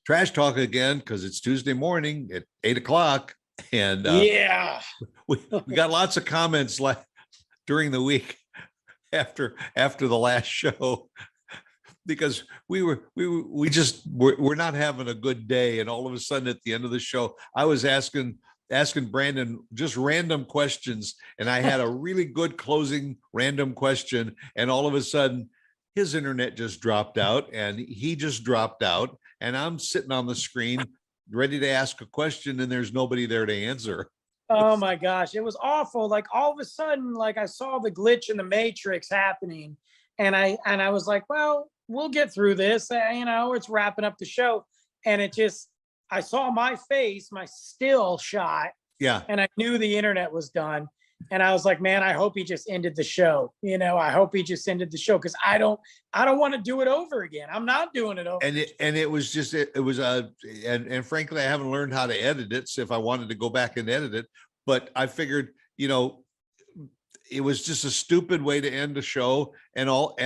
Trash talk again because it's Tuesday morning at 8 o'clock, and Yeah. we got lots of comments like during the week after the last show because we're not having a good day, and all of a sudden at the end of the show, I was asking Brandon just random questions, and I had a really good closing random question, and all of a sudden his internet just dropped out and he just dropped out, and I'm sitting on the screen ready to ask a question and there's nobody there to answer. Oh my gosh, it was awful. Like all of a sudden, like I saw the glitch in the matrix happening, and I was like, well, we'll get through this. It's wrapping up the show, and I saw my face, my still shot, Yeah. and I knew the internet was done. And I was like, man, I hope he just ended the show. I hope he just ended the show because I don't want to do it over again. I'm not doing it over. And it was just and frankly, I haven't learned how to edit it. So if I wanted to go back and edit it, but I figured, it was just a stupid way to end the show, and all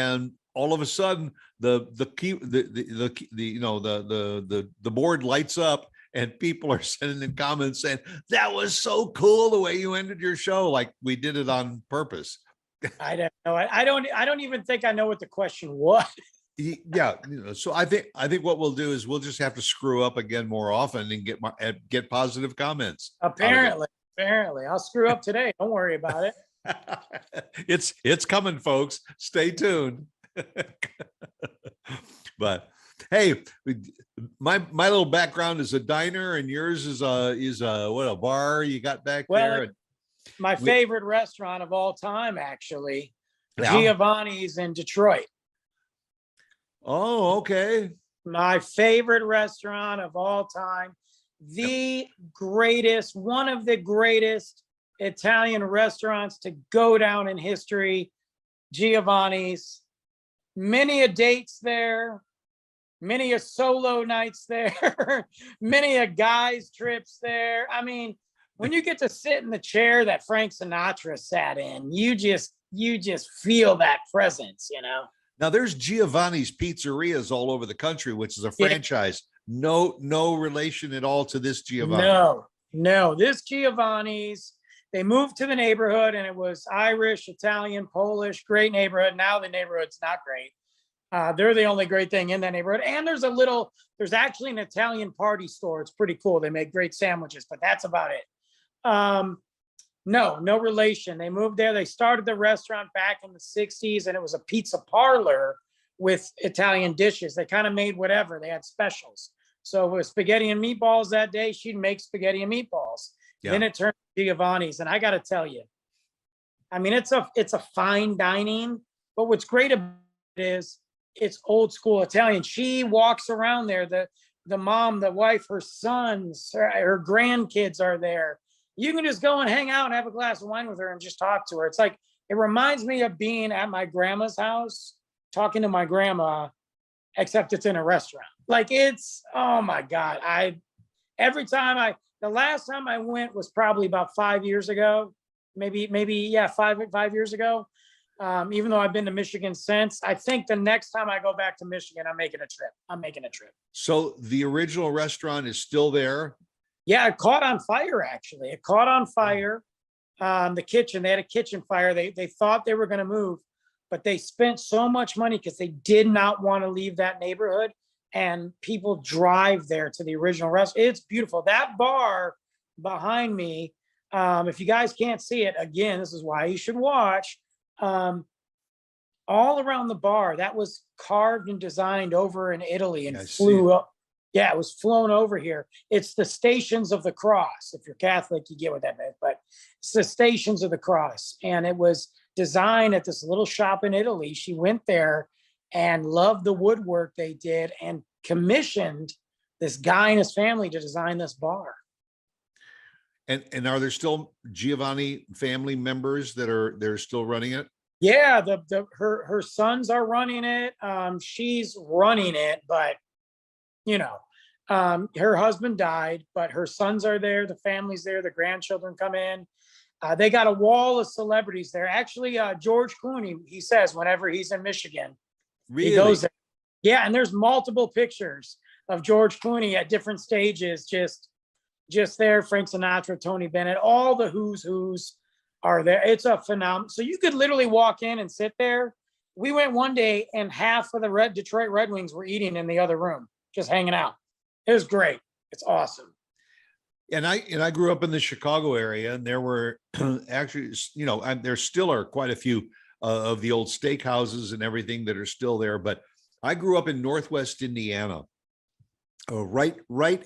of a sudden the board lights up and people are sending in comments saying that was so cool the way you ended your show, like we did it on purpose. I don't know. I don't even think I know what the question was. Yeah, so I think what we'll do is we'll just have to screw up again more often and get positive comments. Apparently I'll screw up today. Don't worry about it. It's coming, folks. Stay tuned. But hey, my little background is a diner, and yours is a bar you got back there. My favorite restaurant of all time, actually, yeah. Giovanni's in Detroit. Oh, okay. My favorite restaurant of all time, the greatest, one of the greatest Italian restaurants to go down in history, Giovanni's. Many a dates there, many a solo nights there, many a guys trips there. I mean, when you get to sit in the chair that Frank Sinatra sat in, you just feel that presence, Now there's Giovanni's pizzerias all over the country, which is a franchise. Yeah. No relation at all to this Giovanni. No, this Giovanni's, they moved to the neighborhood, and it was Irish, Italian, Polish, great neighborhood. Now the neighborhood's not great. They're the only great thing in that neighborhood. And there's actually an Italian party store. It's pretty cool. They make great sandwiches, but that's about it. No relation. They moved there. They started the restaurant back in the 60s, and it was a pizza parlor with Italian dishes. They kind of made whatever. They had specials. So it was spaghetti and meatballs that day. She'd make spaghetti and meatballs. Yeah. Then it turned to Giovanni's. And I got to tell you, I mean, it's a fine dining, but what's great about it is it's old school Italian. She walks around there. The mom, the wife, her sons, her grandkids are there. You can just go and hang out and have a glass of wine with her and just talk to her. It's like, it reminds me of being at my grandma's house, talking to my grandma, except it's in a restaurant. Like oh my God. The last time I went was probably about 5 years ago, maybe 5 years ago. Even though I've been to Michigan since, I think the next time I go back to Michigan, I'm making a trip. So the original restaurant is still there? Yeah, it caught on fire, actually. It caught on fire. The kitchen, they had a kitchen fire. They thought they were going to move, but they spent so much money because they did not want to leave that neighborhood. And people drive there to the original restaurant. It's beautiful. That bar behind me, if you guys can't see it, again, this is why you should watch. All around the bar, that was carved and designed over in Italy and flew up. Yeah, it was flown over here. It's the Stations of the Cross. If you're Catholic, you get what that meant, but it's the Stations of the Cross. And it was designed at this little shop in Italy. She went there and loved the woodwork they did and commissioned this guy and his family to design this bar. And are there still Giovanni family members they're still running it? Yeah, her sons are running it. She's running it, but her husband died, but her sons are there, the family's there, the grandchildren come in. They got a wall of celebrities there. Actually, George Clooney, he says whenever he's in Michigan, really? He goes there. Yeah, and there's multiple pictures of George Clooney at different stages, just there. Frank Sinatra, Tony Bennett, all the who's are there. It's a phenomenon. So you could literally walk in and sit there. We went one day and half of the Detroit Red Wings were eating in the other room, just hanging out. It was great. It's awesome. And I grew up in the Chicago area, and there were actually, there still are quite a few of the old steakhouses and everything that are still there. But I grew up in Northwest Indiana, right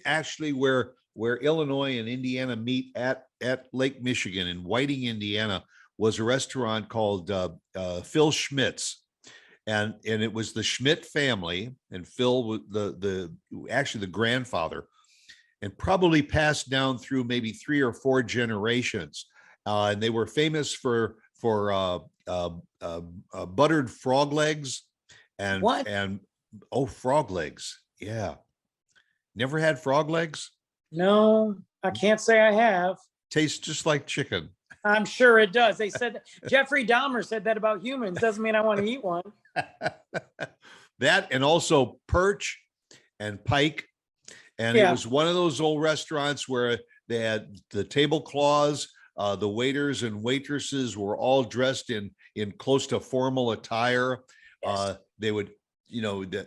actually where Illinois and Indiana meet at Lake Michigan. In Whiting, Indiana, was a restaurant called Phil Schmidt's. And it was the Schmidt family, and Phil was actually the grandfather, and probably passed down through maybe 3 or 4 generations. And they were famous for buttered frog legs and frog legs. Yeah. Never had frog legs? No, I can't say I have. Tastes just like chicken. I'm sure it does. They said Jeffrey Dahmer said that about humans. Doesn't mean I want to eat one. That, and also perch and pike. And it was one of those old restaurants where they had the tablecloths. The waiters and waitresses were all dressed in close to formal attire. Yes. They would,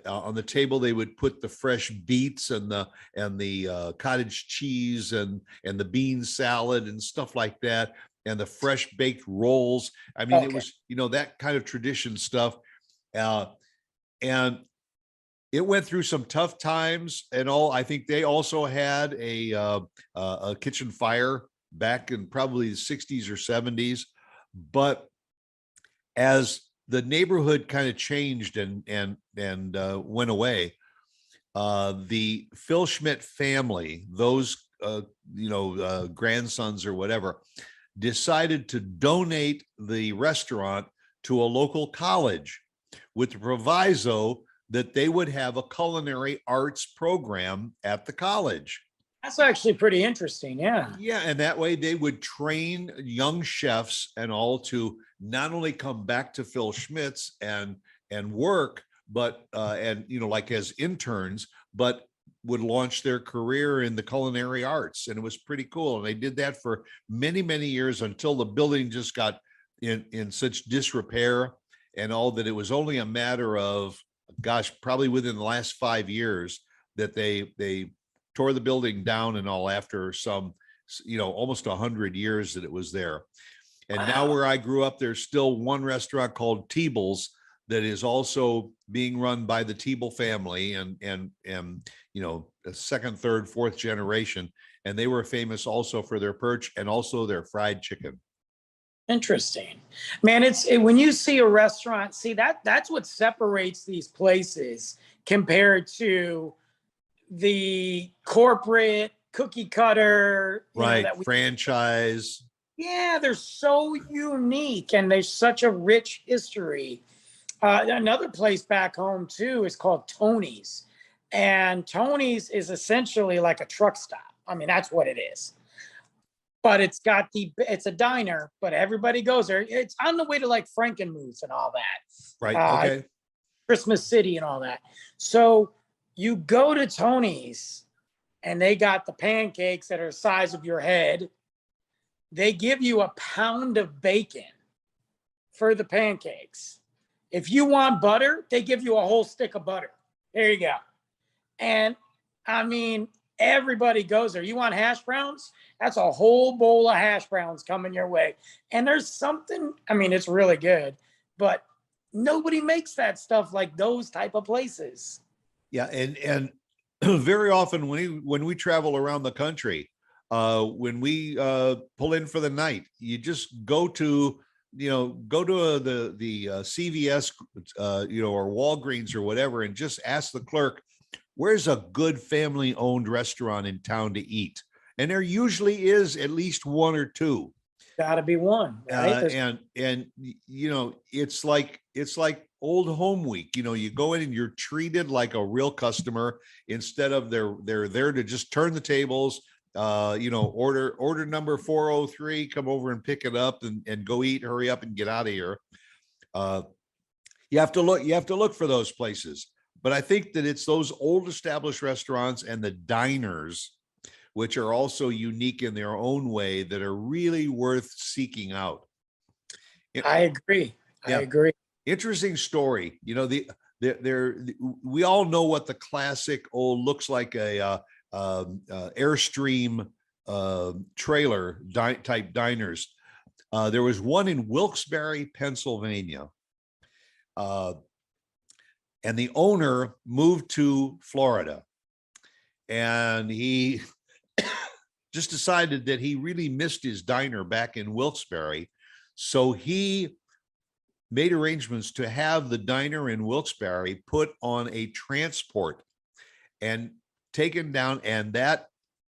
on the table they would put the fresh beets and the cottage cheese and the bean salad and stuff like that, and the fresh baked rolls. I mean, It was that kind of tradition stuff, and it went through some tough times and all. I think they also had a kitchen fire back in probably the 60s or 70s. But as the neighborhood kind of changed and went away, the Phil Schmidt family, those grandsons or whatever, decided to donate the restaurant to a local college with the proviso that they would have a culinary arts program at the college. That's actually pretty interesting. Yeah. Yeah. And that way they would train young chefs and all to not only come back to Phil Schmidt's and work, but like as interns, but would launch their career in the culinary arts. And it was pretty cool. And they did that for many, many years until the building just got in such disrepair and all, that it was only a matter of, probably within the last 5 years that they tore the building down and all, after some, almost 100 years that it was there. And now where I grew up, there's still one restaurant called Teeble's that is also being run by the Teeble family and a second, third, fourth generation. And they were famous also for their perch and also their fried chicken. Interesting, man. When you see a restaurant, that's what separates these places compared to the corporate cookie cutter, right? Franchise. Yeah, they're so unique and there's such a rich history. Another place back home too is called Tony's, and Tony's is essentially like a truck stop. I mean, that's what it is. But it's a diner, but everybody goes there. It's on the way to like Frankenmuth and all that. Right. Okay. Christmas City and all that. So you go to Tony's and they got the pancakes that are the size of your head. They give you a pound of bacon for the pancakes. If you want butter, they give you a whole stick of butter. There you go. And I mean, everybody goes there. You want hash browns? That's a whole bowl of hash browns coming your way. And there's something, I mean, it's really good, but nobody makes that stuff like those type of places. Yeah. And very often when we travel around the country, when we pull in for the night, you just go to the CVS, or Walgreens or whatever, and just ask the clerk, where's a good family owned restaurant in town to eat? And there usually is at least one or two. Gotta be one, right? It's like old home week. You go in and you're treated like a real customer, instead of they're there to just turn the tables, order number 403, come over and pick it up and go eat, hurry up and get out of here. You have to look for those places. but I think that it's those old established restaurants and the diners, which are also unique in their own way, that are really worth seeking out. I agree. I Yeah. agree. Interesting story. You know, we all know what the classic old looks like, a Airstream trailer type diners. There was one in Wilkes-Barre, Pennsylvania. And the owner moved to Florida, and he just decided that he really missed his diner back in Wilkes-Barre. So he made arrangements to have the diner in Wilkes-Barre put on a transport and taken down. And that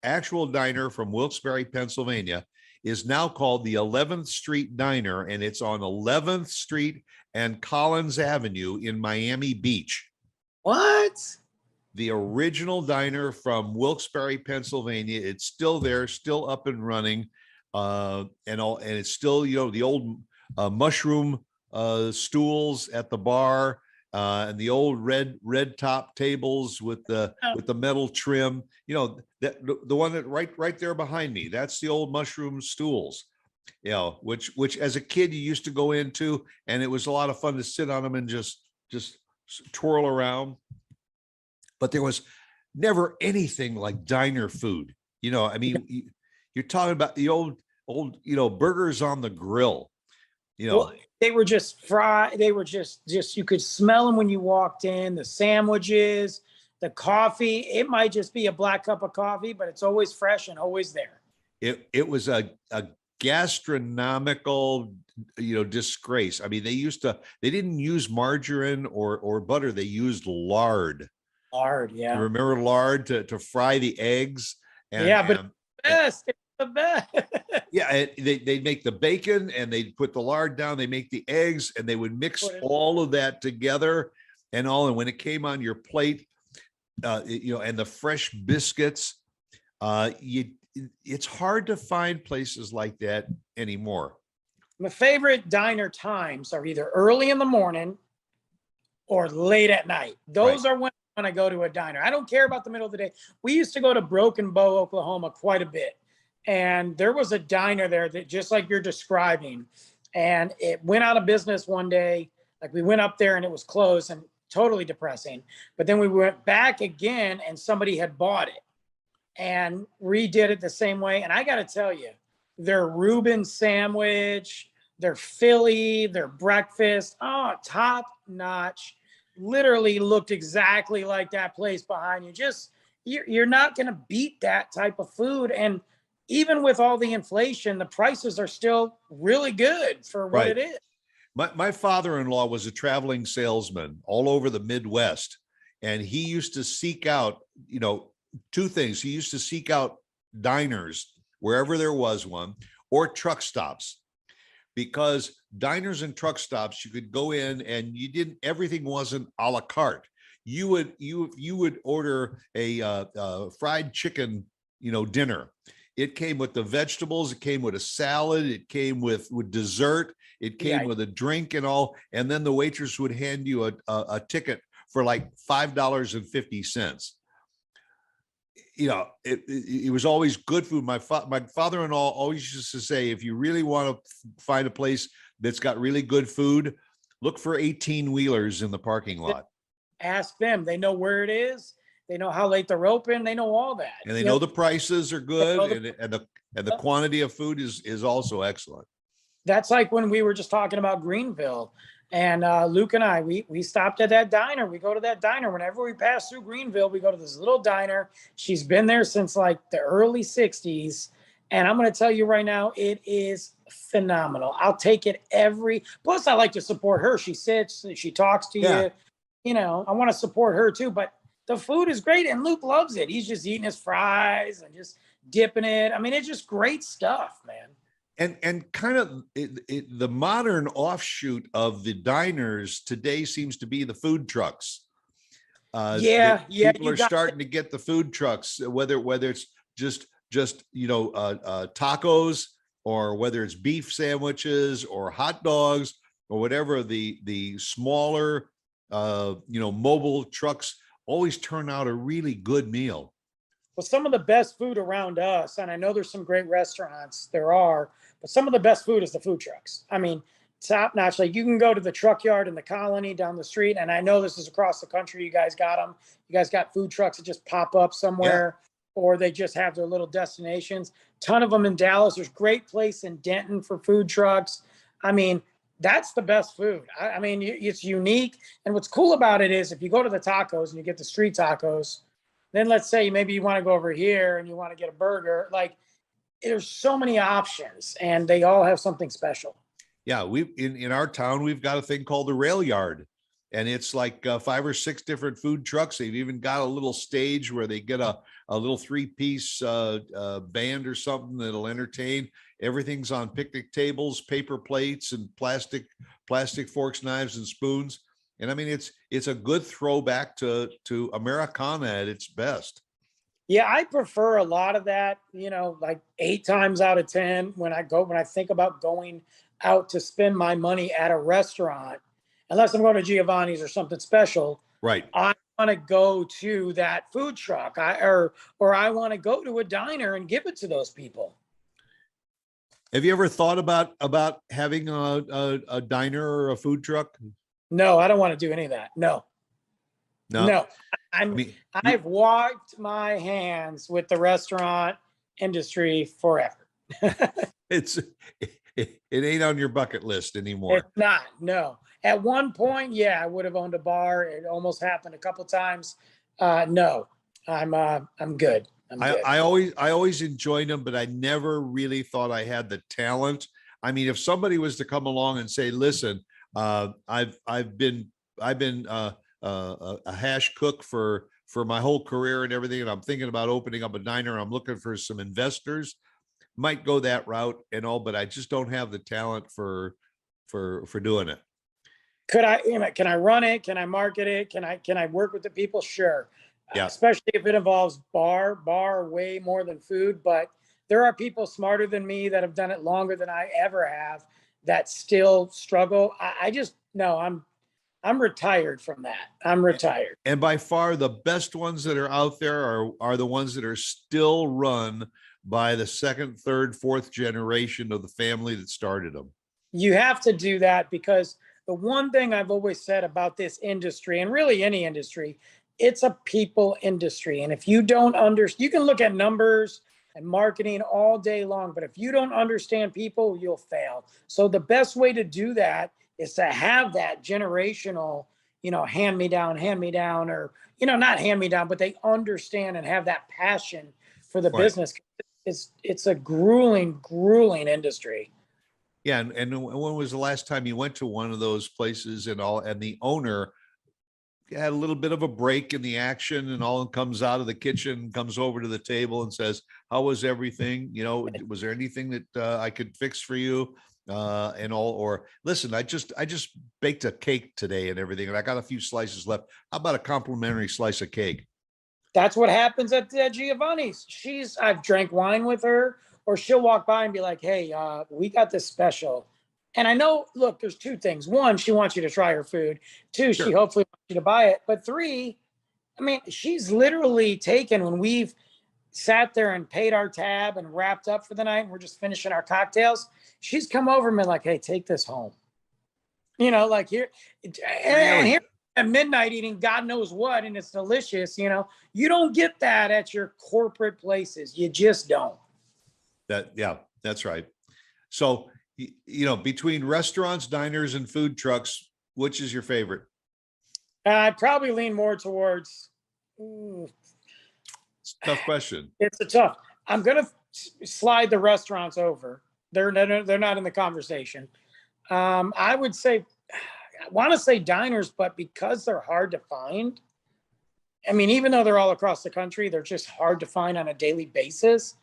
actual diner from Wilkes-Barre, Pennsylvania, is now called the 11th Street Diner, and it's on 11th Street and Collins Avenue in Miami Beach. What? The original diner from Wilkes-Barre, Pennsylvania. It's still there, still up and running, and it's still, you know, the old mushroom stools at the bar, and the old red top tables with the metal trim. You know, that the one that right there behind me, that's the old mushroom stools. You know, which as a kid you used to go into, and it was a lot of fun to sit on them and just twirl around. But there was never anything like diner food. You know, I mean, you're talking about the old, you know, burgers on the grill. You know, Well, they were just fried. They were just you could smell them when you walked in. The sandwiches, the coffee. It might just be a black cup of coffee, but it's always fresh and always there. it was a gastronomical, you know, disgrace. I mean, they didn't use margarine or butter. They used lard. Lard, You yeah. remember lard to fry the eggs? And, Yeah, but best. It's the best. yeah, they'd make the bacon and they'd put the lard down. They make the eggs and they would mix all of that together and all. And when it came on your plate, you know, and the fresh biscuits, it's hard to find places like that anymore. My favorite diner times are either early in the morning or late at night. Those are when I go to a diner. I don't care about the middle of the day. We used to go to Broken Bow, Oklahoma quite a bit. And there was a diner there that just like you're describing, and it went out of business one day. Like we went up there and it was closed and totally depressing. But then we went back again and somebody had bought it and redid it the same way. And I got to tell you, their Reuben sandwich, their Philly, their breakfast, top notch. Literally looked exactly like that place behind you. Just you're not going to beat that type of food. And even with all the inflation, the prices are still really good for what it is. My father-in-law was a traveling salesman all over the Midwest, and he used to seek out, you know, two things. He used to seek out diners wherever there was one, or truck stops, because diners and truck stops, you could go in and everything wasn't a la carte. You would order a fried chicken, you know, dinner. It came with the vegetables. It came with a salad. It came with dessert. It came with a drink and all. And then the waitress would hand you a ticket for like $5.50. You know, it was always good food. My father-in-law always used to say, if you really want to find a place that's got really good food, look for 18-wheelers in the parking lot. Ask them. They know where it is. They know how late they're open. They know all that. And they know the prices are good, and the quantity of food is also excellent. That's like when we were just talking about Greenville, and Luke and I, we stopped at that diner. We go to that diner whenever we pass through Greenville. We go to this little diner. She's been there since like the early 60s. And I'm going to tell you right now, it is phenomenal. I'll take it plus I like to support her. She sits, she talks to you, you know, I want to support her too, but the food is great. And Luke loves it. He's just eating his fries and just dipping it. I mean, it's just great stuff, man. And kind of the modern offshoot of the diners today seems to be the food trucks. People are starting to get the food trucks, whether it's just you know, tacos, or whether it's beef sandwiches or hot dogs or whatever. The smaller mobile trucks always turn out a really good meal. Well, some of the best food around us, and I know there's some great restaurants, there are, but some of the best food is the food trucks. I mean, top notch. Like you can go to the truck yard in the Colony down the street, and I know this is across the country. You guys got them. You guys got food trucks that just pop up somewhere, or they just have their little destinations. Ton of them in Dallas. There's great place in Denton for food trucks. I mean, that's the best food. I mean, it's unique. And what's cool about it is if you go to the tacos and you get the street tacos, then let's say maybe you want to go over here and you want to get a burger. Like there's so many options and they all have something special. Yeah, we in our town, we've got a thing called the Rail Yard. And it's like 5 or 6 different food trucks. They've even got a little stage where they get a little 3-piece band or something that'll entertain. Everything's on picnic tables, paper plates, and plastic forks, knives, and spoons. And I mean, it's a good throwback to Americana at its best. Yeah, I prefer a lot of that, like 8 times out of 10 when I think about going out to spend my money at a restaurant, unless I'm going to Giovanni's or something special. Right. I want to go to that food truck or I want to go to a diner and give it to those people. Have you ever thought about having a diner or a food truck? No, I don't want to do any of that. No. I've washed my hands with the restaurant industry forever. It ain't on your bucket list anymore. It's not. No. At one point, yeah, I would have owned a bar. It almost happened a couple times. No, I'm good. I always enjoyed them, but I never really thought I had the talent. I mean, if somebody was to come along and say, "Listen, I've been a hash cook for my whole career and everything, and I'm thinking about opening up a diner. I'm looking for some investors." Might go that route and all, but I just don't have the talent for doing it. Can I run it? Can I market it? Can I work with the people? Sure. Yeah. Especially if it involves bar way more than food. But there are people smarter than me that have done it longer than I ever have that still struggle. I'm retired from that. I'm retired. And by far the best ones that are out there are the ones that are still run by the second, third, fourth generation of the family that started them. You have to do that because the one thing I've always said about this industry, and really any industry, it's a people industry. And if you don't understand, you can look at numbers and marketing all day long, but if you don't understand people, you'll fail. So the best way to do that is to have that generational, hand me down, or, not hand me down, but they understand and have that passion for the business. It's a grueling industry. Yeah. And when was the last time you went to one of those places and the owner had a little bit of a break in the action and all comes out of the kitchen, comes over to the table and says, "How was everything? Was there anything that I could fix for you?" And all, or listen, I just baked a cake today and everything, and I got a few slices left. How about a complimentary slice of cake? That's what happens at Giovanni's. I've drank wine with her, or she'll walk by and be like, "Hey, we got this special." And I know, look, there's 2 things. 1, she wants you to try her food. 2, Sure. She hopefully wants you to buy it. But 3, I mean, she's literally taken when we've sat there and paid our tab and wrapped up for the night and we're just finishing our cocktails. She's come over and been like, "Hey, take this home." Like here, and here at midnight eating God knows what, and it's delicious. You don't get that at your corporate places. You just don't. That's right. So, between restaurants, diners, and food trucks, which is your favorite? I'd probably lean more towards. It's a tough question. It's a tough. I'm gonna slide the restaurants over. They're not in the conversation. I would say, I want to say diners, but because they're hard to find. I mean, even though they're all across the country, they're just hard to find on a daily basis.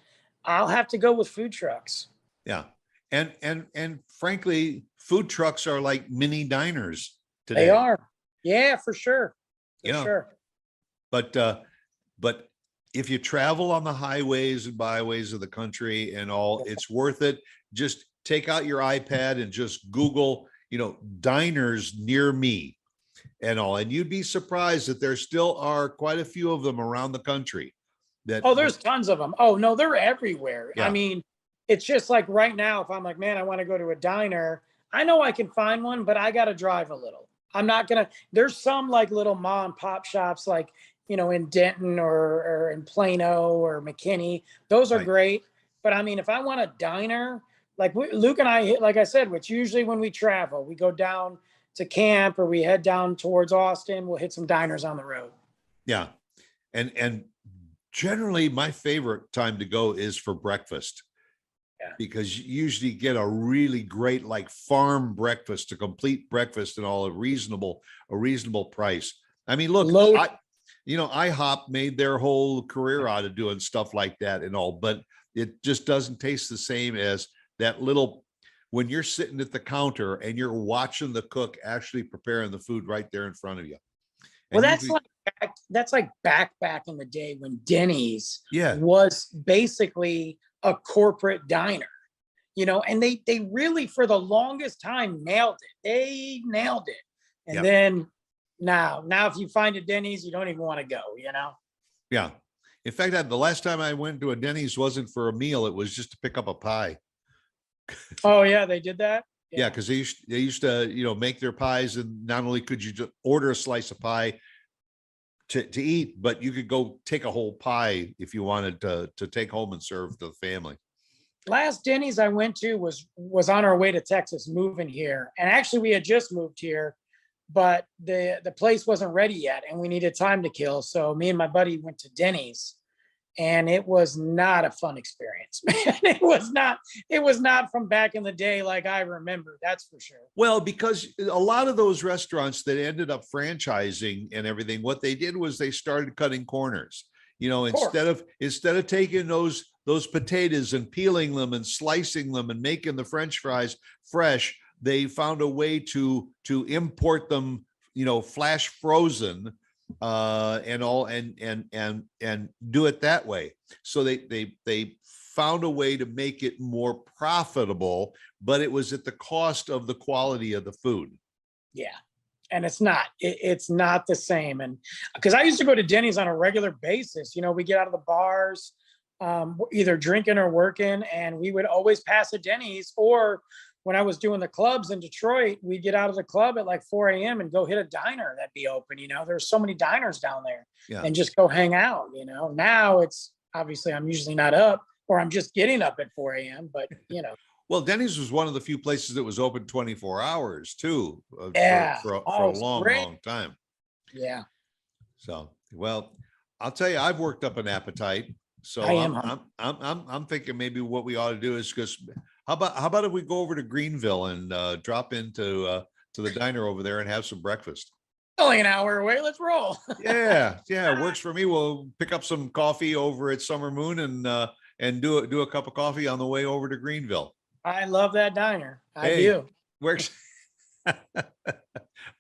I'll have to go with food trucks. Yeah. And frankly, food trucks are like mini diners today. They are. Yeah, for sure. Sure. But if you travel on the highways and byways of the country and all, it's worth it. Just take out your iPad and just Google, diners near me. and all. And you'd be surprised that there still are quite a few of them around the country. Oh, there's tons of them. Oh no, they're everywhere. I Yeah. mean, it's just like right now, if I'm like, man, I want to go to a diner, I know I can find one, but I got to drive a little. I'm not gonna. There's some like little mom and pop shops, like in Denton or in Plano or McKinney. Those are Right. great. But I mean, if I want a diner, like Luke and I, like I said, which usually when we travel, we go down to camp or we head down towards Austin. We'll hit some diners on the road. Yeah. And generally my favorite time to go is for breakfast. Yeah. Because you usually get a really great like farm breakfast, a complete breakfast, and all a reasonable price. I mean, look, IHOP made their whole career out of doing stuff like that and all, but it just doesn't taste the same as that little, when you're sitting at the counter and you're watching the cook actually preparing the food right there in front of you. Well, And that's like back in the day when Denny's yeah, was basically a corporate diner, and they really for the longest time nailed it. They nailed it. And Yep. then now if you find a Denny's, you don't even want to go, Yeah. In fact, the last time I went to a Denny's wasn't for a meal. It was just to pick up a pie. Oh yeah, they did that. Yeah, because they used to, make their pies, and not only could you just order a slice of pie to eat, but you could go take a whole pie if you wanted to take home and serve to the family. Last Denny's I went to was on our way to Texas, moving here, and actually we had just moved here, but the place wasn't ready yet, and we needed time to kill. So me and my buddy went to Denny's, and it was not a fun experience, man. It was not from back in the day like I remember. That's for sure. Well, because a lot of those restaurants that ended up franchising and everything, what they did was they started cutting corners. Instead of taking those potatoes and peeling them and slicing them and making the French fries fresh, they found a way to import them, flash frozen, and all, and do it that way. So they found a way to make it more profitable, but it was at the cost of the quality of the food. Yeah. And it's not the same. And because I used to go to Denny's on a regular basis, we get out of the bars, either drinking or working, and we would always pass a Denny's. Or when I was doing the clubs in Detroit, we'd get out of the club at like 4 a.m. and go hit a diner that'd be open. There's so many diners down there. Yeah. And just go hang out. Now it's obviously I'm usually not up, or I'm just getting up at 4 a.m. But Well, Denny's was one of the few places that was open 24 hours too, Yeah. for a it's long, great. long time. Yeah. So, well, I'll tell you, I've worked up an appetite. So I'm thinking maybe what we ought to do is how about if we go over to Greenville and drop into to the diner over there and have some breakfast? Only an hour away. Let's roll. Yeah, it works for me. We'll pick up some coffee over at Summer Moon and do a cup of coffee on the way over to Greenville. I love that diner. I Hey, do. Works.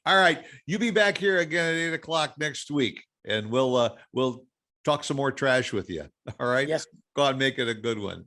All right, you be back here again at 8 o'clock next week, and we'll talk some more trash with you. All right. Yes. Go on, make it a good one.